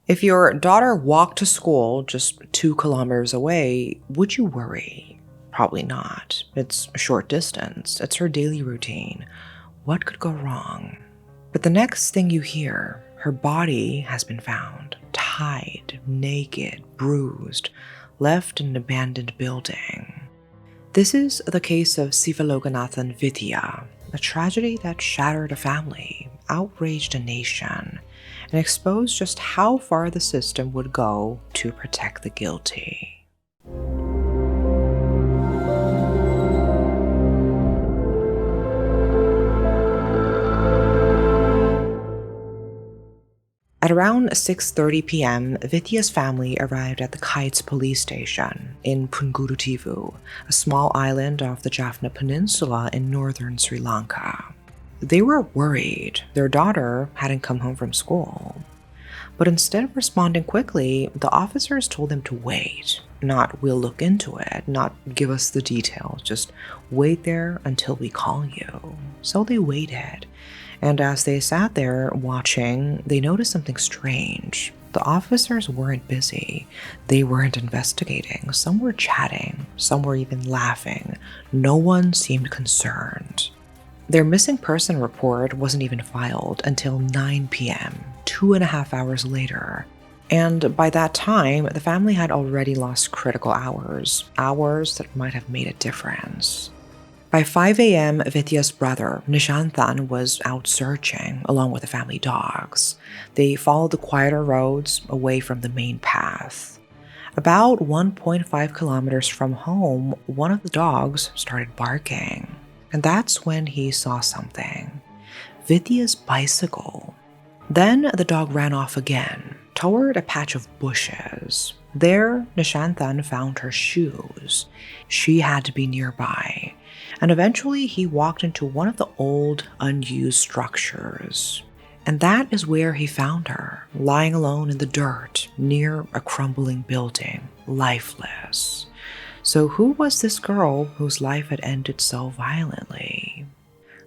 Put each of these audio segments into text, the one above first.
If your daughter walked to school just 2 kilometers away, would you worry? Probably not. It's a short distance. It's her daily routine. What could go wrong? But the next thing you hear, her body has been found, tied, naked, bruised, left in an abandoned building. This is the case of Sivalokanath Vithia, a tragedy that shattered a family, outraged a nation, and exposed just how far the system would go to protect the guilty. At around 6:30 p.m., Vithiya's family arrived at the Kites police station in Punggututivu, a small island off the Jaffna Peninsula in northern Sri Lanka. They were worried their daughter hadn't come home from school. But instead of responding quickly, the officers told them to wait. Not, "We'll look into it," not, "Give us the details," just wait there until we call you. So they waited. And as they sat there watching, they noticed something strange. The officers weren't busy. They weren't investigating. Some were chatting. Some were even laughing. No one seemed concerned. Their missing person report wasn't even filed until 9 p.m., 2.5 hours later. And by that time, the family had already lost critical hours that might have made a difference. By 5 a.m., Vithiya's brother, Nishanthan, was out searching, along with the family dogs. They followed the quieter roads away from the main path. About 1.5 kilometers from home, one of the dogs started barking. And that's when he saw something. Vithiya's bicycle. Then the dog ran off again, toward a patch of bushes. There, Nishanthan found her shoes. She had to be nearby. And eventually he walked into one of the old, unused structures. And that is where he found her, lying alone in the dirt near a crumbling building, lifeless. So who was this girl whose life had ended so violently?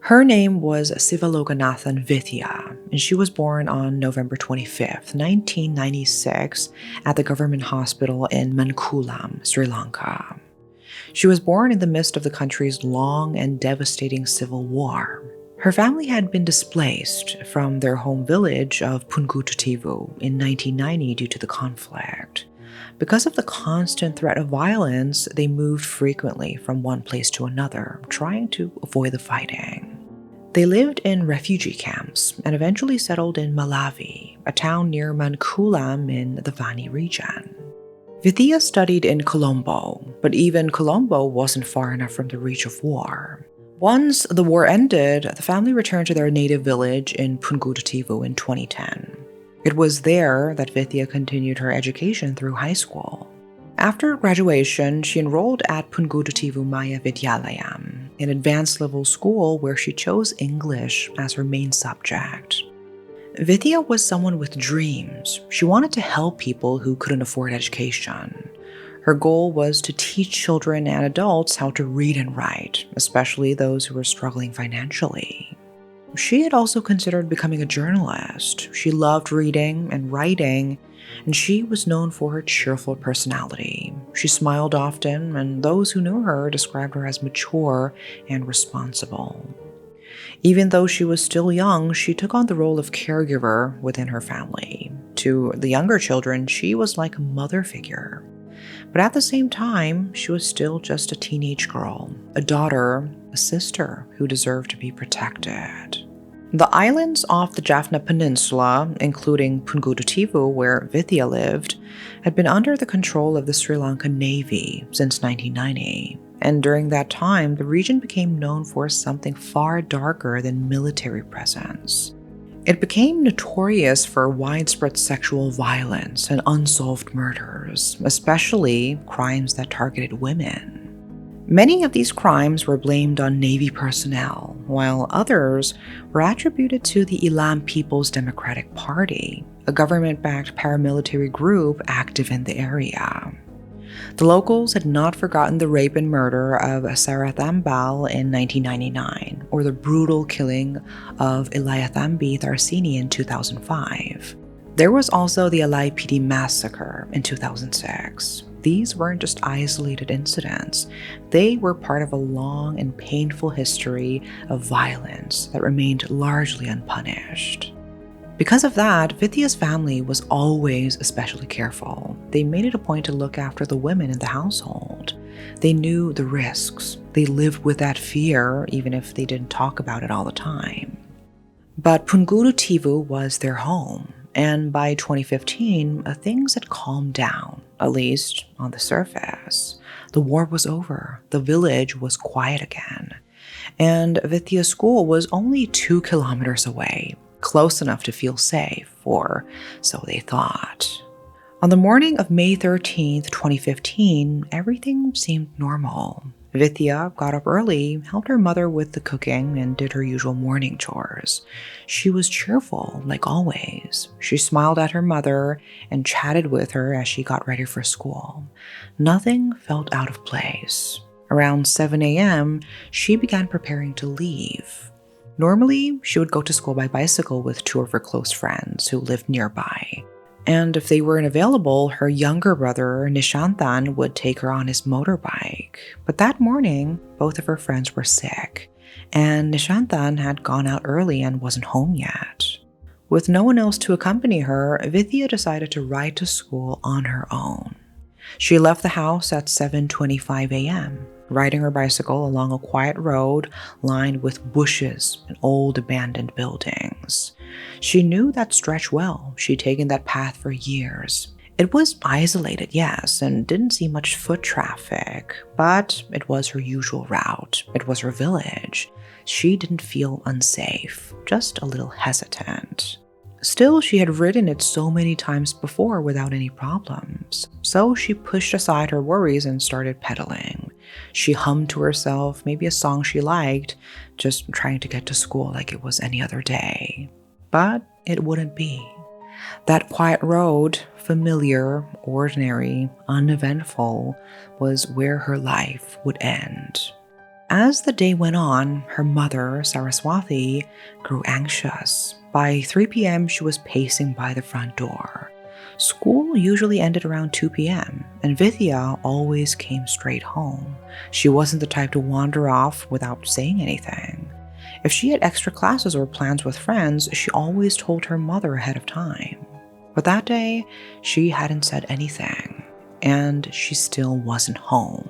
Her name was Sivalokanath Vithia, and she was born on November 25th, 1996, at the government hospital in Mankulam, Sri Lanka. She was born in the midst of the country's long and devastating civil war. Her family had been displaced from their home village of Punggututivu in 1990 due to the conflict. Because of the constant threat of violence, they moved frequently from one place to another, trying to avoid the fighting. They lived in refugee camps and eventually settled in Malawi, a town near Mankulam in the Vani region. Vithia studied in Colombo, but even Colombo wasn't far enough from the reach of war. Once the war ended, the family returned to their native village in Punggututivu in 2010. It was there that Vithia continued her education through high school. After graduation, she enrolled at Punggututivu Maya Vidyalayam, an advanced level school where she chose English as her main subject. Vithia was someone with dreams. She wanted to help people who couldn't afford education. Her goal was to teach children and adults how to read and write, especially those who were struggling financially. She had also considered becoming a journalist. She loved reading and writing, and she was known for her cheerful personality. She smiled often, and those who knew her described her as mature and responsible. Even though she was still young, she took on the role of caregiver within her family. To the younger children, she was like a mother figure. But at the same time, she was still just a teenage girl, a daughter, a sister who deserved to be protected. The islands off the Jaffna Peninsula, including Punggututivu, where Vithia lived, had been under the control of the Sri Lankan Navy since 1990. And during that time, the region became known for something far darker than military presence. It became notorious for widespread sexual violence and unsolved murders, especially crimes that targeted women. Many of these crimes were blamed on Navy personnel, while others were attributed to the Elam People's Democratic Party, a government-backed paramilitary group active in the area. The locals had not forgotten the rape and murder of Sarathambal in 1999, or the brutal killing of Eliathambi Tharsini in 2005. There was also the LAPD massacre in 2006. These weren't just isolated incidents. They were part of a long and painful history of violence that remained largely unpunished. Because of that, Vithiya's family was always especially careful. They made it a point to look after the women in the household. They knew the risks. They lived with that fear, even if they didn't talk about it all the time. But Punggulu-Tivu was their home, and by 2015, things had calmed down, at least on the surface. The war was over. The village was quiet again. And Vithia's school was only 2 kilometers away, close enough to feel safe, or so they thought. On the morning of May 13th, 2015, everything seemed normal. Vithia got up early, helped her mother with the cooking, and did her usual morning chores. She was cheerful, like always. She smiled at her mother and chatted with her as she got ready for school. Nothing felt out of place. Around 7 a.m., she began preparing to leave. Normally, she would go to school by bicycle with 2 of her close friends who lived nearby. And if they weren't available, her younger brother, Nishanthan, would take her on his motorbike. But that morning, both of her friends were sick, and Nishanthan had gone out early and wasn't home yet. With no one else to accompany her, Vithia decided to ride to school on her own. She left the house at 7:25 a.m., riding her bicycle along a quiet road lined with bushes and old abandoned buildings. She knew that stretch well. She'd taken that path for years. It was isolated, yes, and didn't see much foot traffic, but it was her usual route. It was her village. She didn't feel unsafe, just a little hesitant. Still, she had ridden it so many times before without any problems. So she pushed aside her worries and started pedaling. She hummed to herself, maybe a song she liked, just trying to get to school like it was any other day. But it wouldn't be. That quiet road, familiar, ordinary, uneventful, was where her life would end. As the day went on, her mother, Saraswati, grew anxious. By 3 p.m., she was pacing by the front door. School usually ended around 2 p.m., and Vithia always came straight home. She wasn't the type to wander off without saying anything. If she had extra classes or plans with friends, she always told her mother ahead of time. But that day, she hadn't said anything, and she still wasn't home.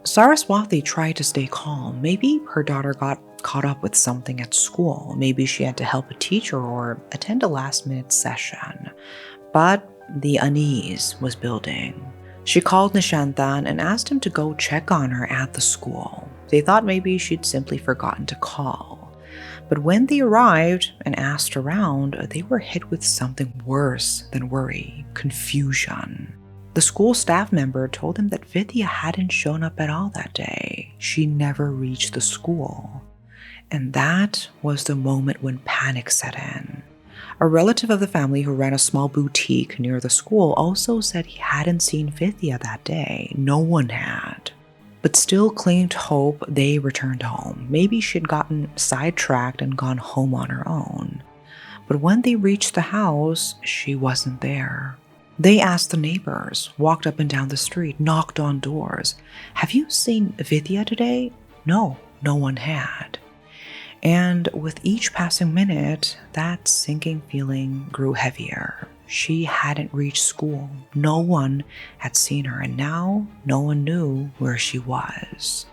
Saraswati tried to stay calm. Maybe her daughter got caught up with something at school. Maybe she had to help a teacher or attend a last-minute session. But the unease was building. She called Nishanthan and asked him to go check on her at the school. They thought maybe she'd simply forgotten to call. But when they arrived and asked around, they were hit with something worse than worry: confusion. The school staff member told them that Vithia hadn't shown up at all that day. She never reached the school. And that was the moment when panic set in. A relative of the family who ran a small boutique near the school also said he hadn't seen Vithia that day. No one had. But still clinging to hope, they returned home. Maybe she'd gotten sidetracked and gone home on her own. But when they reached the house, she wasn't there. They asked the neighbors, walked up and down the street, knocked on doors. "Have you seen Vithia today?" No one had. And with each passing minute, that sinking feeling grew heavier. She hadn't reached school. No one had seen her, and now no one knew where she was.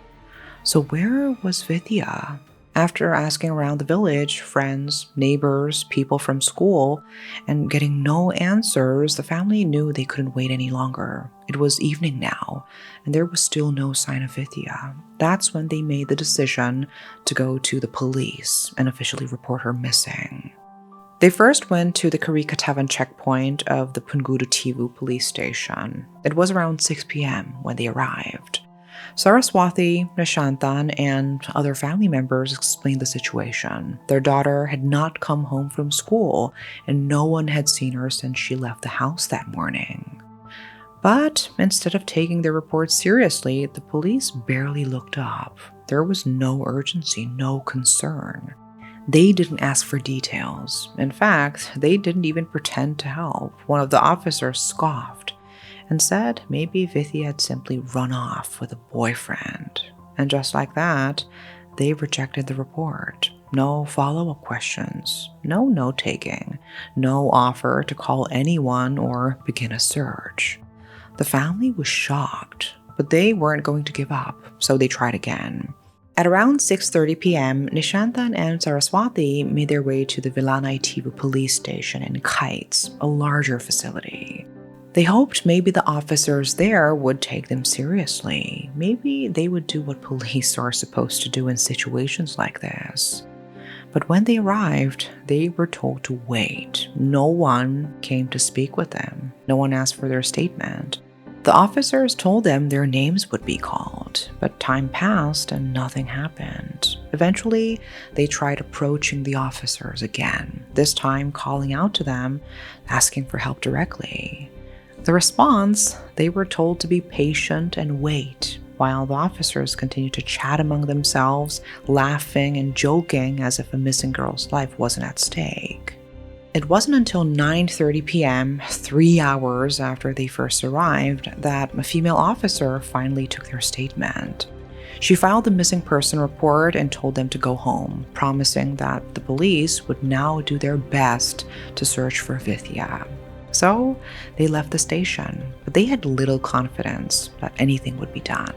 So where was Vithia? After asking around the village, friends, neighbors, people from school, and getting no answers, the family knew they couldn't wait any longer. It was evening now, and there was still no sign of Vithia. That's when they made the decision to go to the police and officially report her missing. They first went to the Karikatavan checkpoint of the Punggulu-Tivu police station. It was around 6 p.m. when they arrived. Saraswati, Nishanthan, and other family members explained the situation. Their daughter had not come home from school, and no one had seen her since she left the house that morning. But instead of taking their report seriously, the police barely looked up. There was no urgency, no concern. They didn't ask for details. In fact, they didn't even pretend to help. One of the officers scoffed and said maybe Vithia had simply run off with a boyfriend. And just like that, they rejected the report. No follow-up questions, no note-taking, no offer to call anyone or begin a search. The family was shocked, but they weren't going to give up, so they tried again. At around 6:30 p.m., Nishantan and Saraswati made their way to the Vilanai Tivu police station in Kites, a larger facility. They hoped maybe the officers there would take them seriously. Maybe they would do what police are supposed to do in situations like this. But when they arrived, they were told to wait. No one came to speak with them. No one asked for their statement. The officers told them their names would be called, but time passed and nothing happened. Eventually, they tried approaching the officers again, this time calling out to them, asking for help directly. The response, they were told to be patient and wait, while the officers continued to chat among themselves, laughing and joking as if a missing girl's life wasn't at stake. It wasn't until 9:30 p.m., 3 hours after they first arrived, that a female officer finally took their statement. She filed the missing person report and told them to go home, promising that the police would now do their best to search for Vithia. So they left the station, but they had little confidence that anything would be done.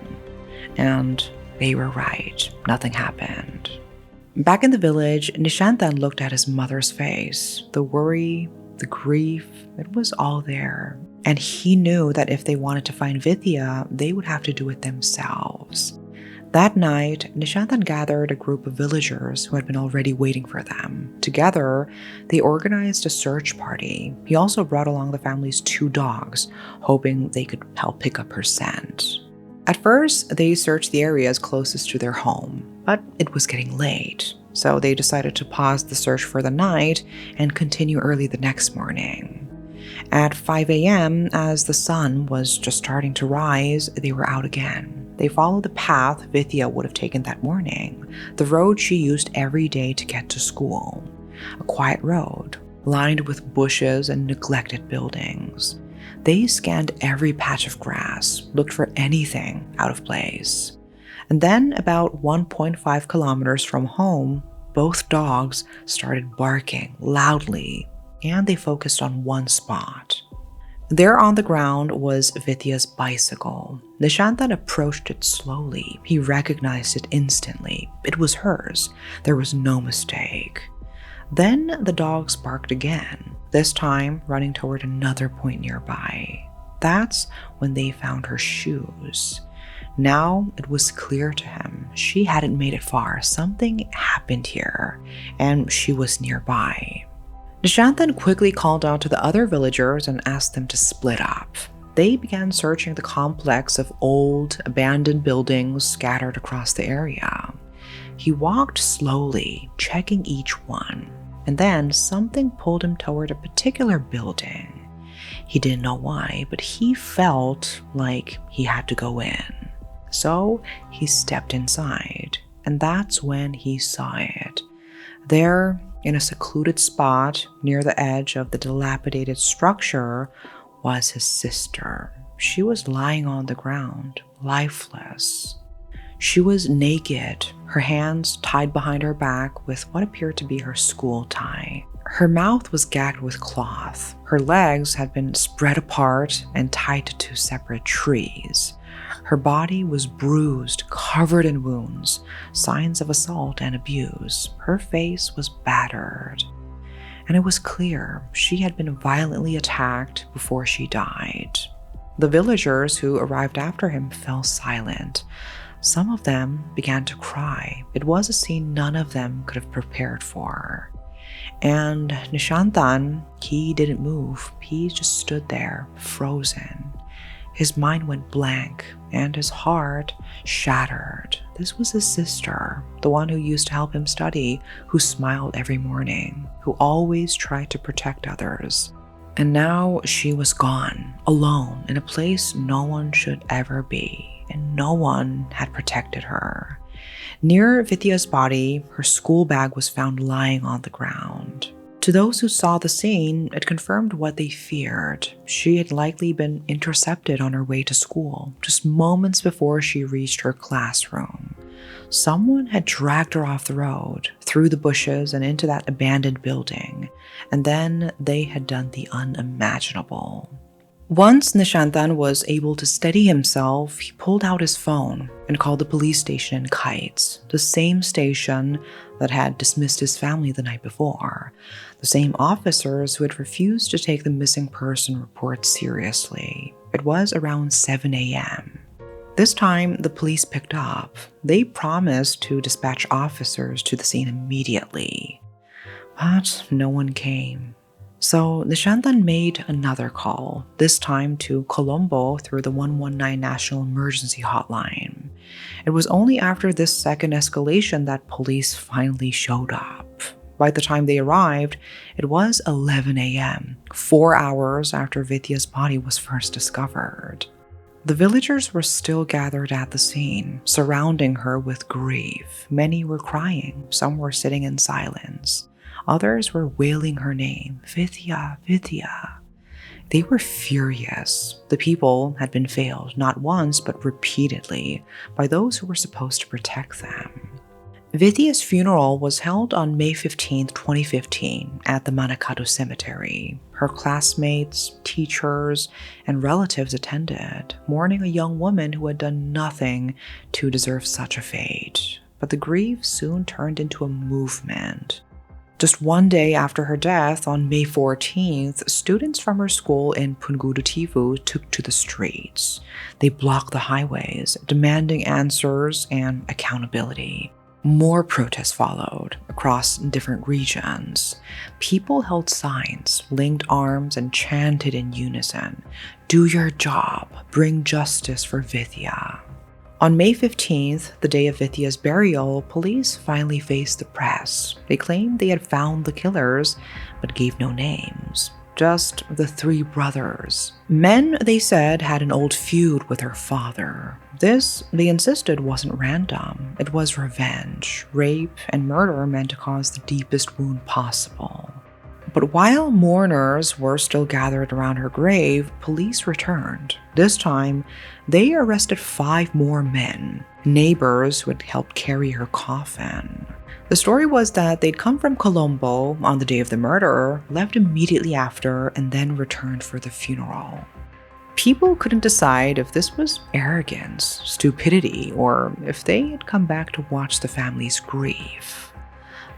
And they were right. Nothing happened. Back in the village, Nishantan looked at his mother's face. The worry, the grief, it was all there. And he knew that if they wanted to find Vithia, they would have to do it themselves. That night, Nishantan gathered a group of villagers who had been already waiting for them. Together, they organized a search party. He also brought along the family's 2 dogs, hoping they could help pick up her scent. At first, they searched the areas closest to their home, but it was getting late, so they decided to pause the search for the night and continue early the next morning. At 5 a.m., as the sun was just starting to rise, they were out again. They followed the path Vithia would have taken that morning, the road she used every day to get to school. A quiet road, lined with bushes and neglected buildings. They scanned every patch of grass, looked for anything out of place. And then, about 1.5 kilometers from home, both dogs started barking loudly, and they focused on one spot. There on the ground was Vithia's bicycle. Nishantan approached it slowly. He recognized it instantly. It was hers. There was no mistake. Then the dogs barked again, this time running toward another point nearby. That's when they found her shoes. Now it was clear to him she hadn't made it far. Something happened here, and she was nearby. Nishantan quickly called out to the other villagers and asked them to split up. They began searching the complex of old, abandoned buildings scattered across the area. He walked slowly, checking each one, and then something pulled him toward a particular building. He didn't know why, but he felt like he had to go in. So he stepped inside, and that's when he saw it. There, in a secluded spot near the edge of the dilapidated structure, was his sister. She was lying on the ground, lifeless. She was naked, her hands tied behind her back with what appeared to be her school tie. Her mouth was gagged with cloth. Her legs had been spread apart and tied to 2 separate trees. Her body was bruised, covered in wounds, signs of assault and abuse. Her face was battered. And it was clear she had been violently attacked before she died. The villagers who arrived after him fell silent. Some of them began to cry. It was a scene none of them could have prepared for. And Nishantan, he didn't move. He just stood there, frozen. His mind went blank, and his heart shattered. This was his sister, the one who used to help him study, who smiled every morning, who always tried to protect others. And now she was gone, alone, in a place no one should ever be, and no one had protected her. Near Vithiya's body, her school bag was found lying on the ground. To those who saw the scene, it confirmed what they feared. She had likely been intercepted on her way to school, just moments before she reached her classroom. Someone had dragged her off the road, through the bushes and into that abandoned building, and then they had done the unimaginable. Once Nishantan was able to steady himself, he pulled out his phone and called the police station in Kites, the same station that had dismissed his family the night before, the same officers who had refused to take the missing person report seriously. It was around 7 a.m. This time, the police picked up. They promised to dispatch officers to the scene immediately, but no one came. So Nishantan made another call, this time to Colombo through the 119 National Emergency Hotline. It was only after this second escalation that police finally showed up. By the time they arrived, it was 11 a.m., 4 hours after Vithia's body was first discovered. The villagers were still gathered at the scene, surrounding her with grief. Many were crying, some were sitting in silence. Others were wailing her name, Vithia, Vithia. They were furious. The people had been failed, not once, but repeatedly, by those who were supposed to protect them. Vithia's funeral was held on May 15, 2015, at the Manakato Cemetery. Her classmates, teachers, and relatives attended, mourning a young woman who had done nothing to deserve such a fate. But the grief soon turned into a movement. Just one day after her death, on May 14th, students from her school in Punggutivu took to the streets. They blocked the highways, demanding answers and accountability. More protests followed across different regions. People held signs, linked arms, and chanted in unison, "Do your job, bring justice for Vithia." On May 15th, the day of Vithia's burial, police finally faced the press. They claimed they had found the killers, but gave no names. Just the three brothers. Men, they said, had an old feud with her father. This, they insisted, wasn't random. It was revenge. Rape and murder meant to cause the deepest wound possible. But while mourners were still gathered around her grave, police returned. This time, they arrested 5 more men, neighbors who had helped carry her coffin. The story was that they'd come from Colombo on the day of the murder, left immediately after, and then returned for the funeral. People couldn't decide if this was arrogance, stupidity, or if they had come back to watch the family's grief.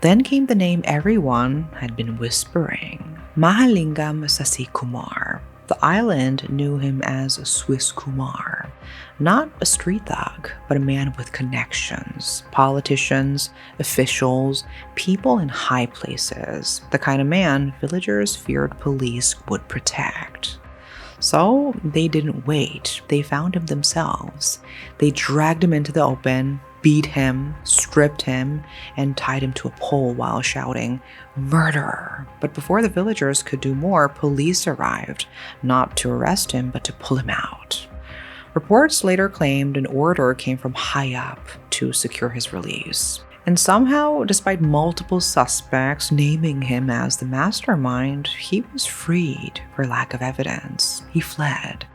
Then came the name everyone had been whispering, Mahalingam Sasikumar. The island knew him as Swiss Kumar, not a street thug, but a man with connections, politicians, officials, people in high places, the kind of man villagers feared police would protect. So they didn't wait, they found him themselves. They dragged him into the open, beat him, stripped him, and tied him to a pole while shouting, "Murderer!" But before the villagers could do more, police arrived, not to arrest him, but to pull him out. Reports later claimed an order came from high up to secure his release. And somehow, despite multiple suspects naming him as the mastermind, he was freed for lack of evidence. He fled.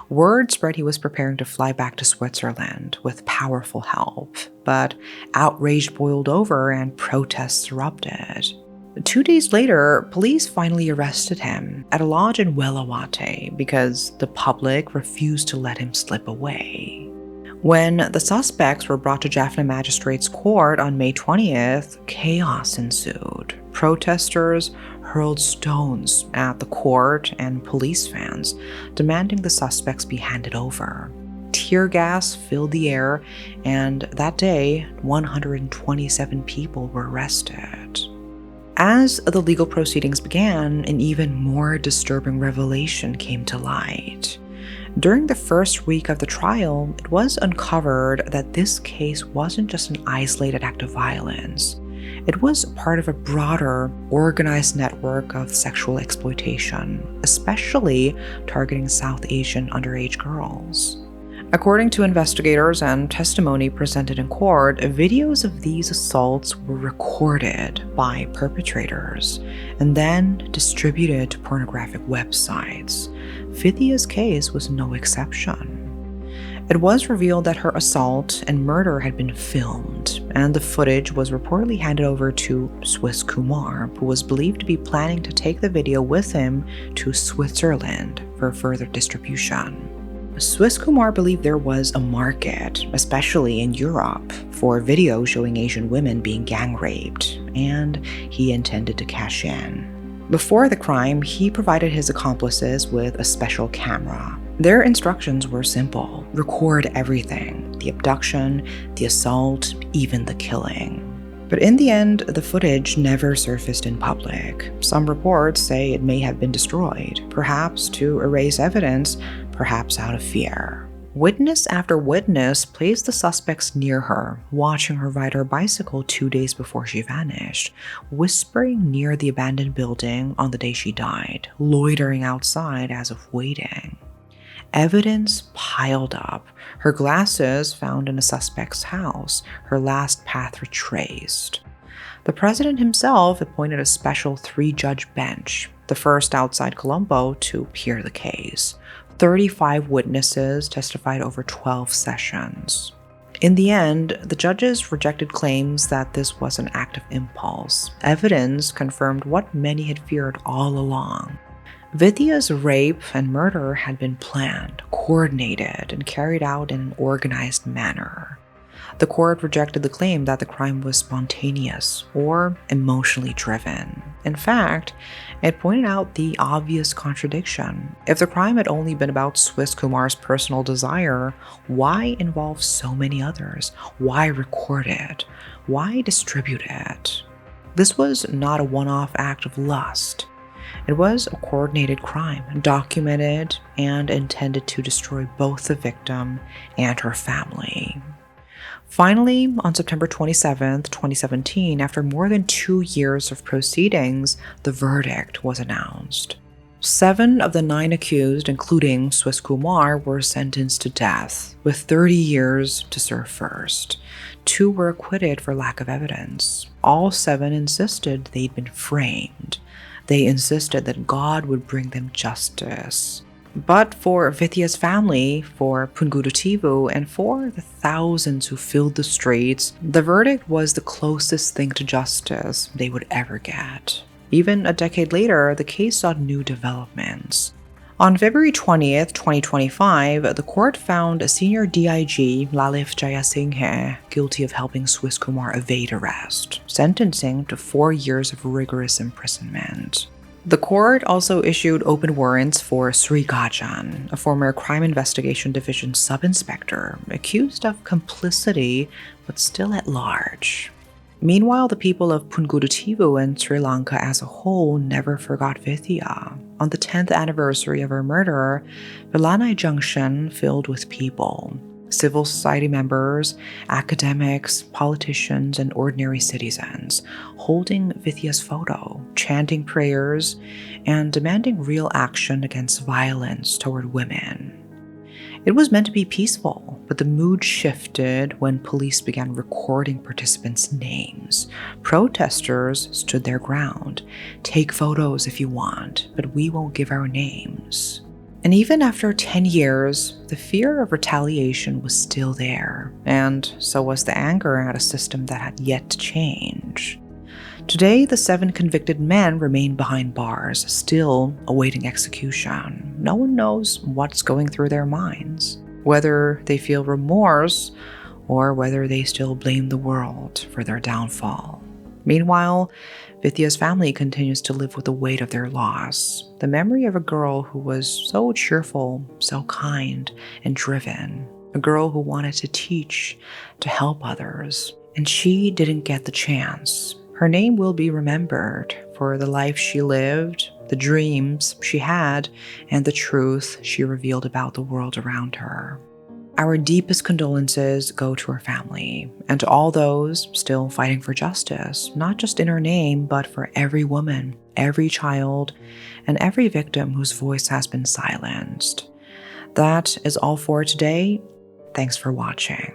Word spread he was preparing to fly back to Switzerland with powerful help, but outrage boiled over and protests erupted. 2 days later, police finally arrested him at a lodge in Welawate because the public refused to let him slip away. When the suspects were brought to Jaffna Magistrates Court on May 20th, chaos ensued. Protesters hurled stones at the court and police vans, demanding the suspects be handed over. Tear gas filled the air, and that day, 127 people were arrested. As the legal proceedings began, an even more disturbing revelation came to light. During the first week of the trial, it was uncovered that this case wasn't just an isolated act of violence. It was part of a broader, organized network of sexual exploitation, especially targeting South Asian underage girls. According to investigators and testimony presented in court, videos of these assaults were recorded by perpetrators and then distributed to pornographic websites. Vithiya's case was no exception. It was revealed that her assault and murder had been filmed, and the footage was reportedly handed over to Swiss Kumar, who was believed to be planning to take the video with him to Switzerland for further distribution. Swiss Kumar believed there was a market, especially in Europe, for videos showing Asian women being gang raped, and he intended to cash in. Before the crime, he provided his accomplices with a special camera. Their instructions were simple: record everything, the abduction, the assault, even the killing. But in the end, the footage never surfaced in public. Some reports say it may have been destroyed, perhaps to erase evidence, perhaps out of fear. Witness after witness placed the suspects near her, watching her ride her bicycle 2 days before she vanished, whispering near the abandoned building on the day she died, loitering outside as if waiting. Evidence piled up. Her glasses found in a suspect's house, her last path retraced. The president himself appointed a special 3-judge bench, the first outside Colombo to hear the case. 35 witnesses testified over 12 sessions. In the end, the judges rejected claims that this was an act of impulse. Evidence confirmed what many had feared all along. Vithiya's rape and murder had been planned, coordinated, and carried out in an organized manner. The court rejected the claim that the crime was spontaneous or emotionally driven. In fact, it pointed out the obvious contradiction. If the crime had only been about Swiss Kumar's personal desire, why involve so many others? Why record it? Why distribute it? This was not a one-off act of lust. It was a coordinated crime, documented and intended to destroy both the victim and her family. Finally, on September 27, 2017, after more than 2 years of proceedings, the verdict was announced. 7 of the 9 accused, including Swiss Kumar, were sentenced to death, with 30 years to serve first. 2 were acquitted for lack of evidence. All 7 insisted they'd been framed. They insisted that God would bring them justice. But for Vithiya's family, for Punggulu-Tivu, and for the thousands who filled the streets, the verdict was the closest thing to justice they would ever get. Even a decade later, the case saw new developments. On February 20th, 2025, the court found senior DIG Lalith Jayasinghe guilty of helping Swiss Kumar evade arrest, sentencing to 4 years of rigorous imprisonment. The court also issued open warrants for Sri Gajan, a former Crime Investigation Division sub-inspector, accused of complicity but still at large. Meanwhile, the people of Punggulu-Tivu and Sri Lanka as a whole never forgot Vithiya. On the 10th anniversary of her murder, Vilanai Junction filled with people. Civil society members, academics, politicians, and ordinary citizens, holding Vithiya's photo, chanting prayers, and demanding real action against violence toward women. It was meant to be peaceful, but the mood shifted when police began recording participants' names. Protesters stood their ground. Take photos if you want, but we won't give our names. And even after 10 years, the fear of retaliation was still there, and so was the anger at a system that had yet to change. Today, the 7 convicted men remain behind bars, still awaiting execution. No one knows what's going through their minds, whether they feel remorse or whether they still blame the world for their downfall. Meanwhile, Vithiya's family continues to live with the weight of their loss, the memory of a girl who was so cheerful, so kind, and driven, a girl who wanted to teach, to help others, and she didn't get the chance. Her name will be remembered for the life she lived, the dreams she had, and the truth she revealed about the world around her. Our deepest condolences go to her family and to all those still fighting for justice, not just in her name, but for every woman, every child, and every victim whose voice has been silenced. That is all for today. Thanks for watching.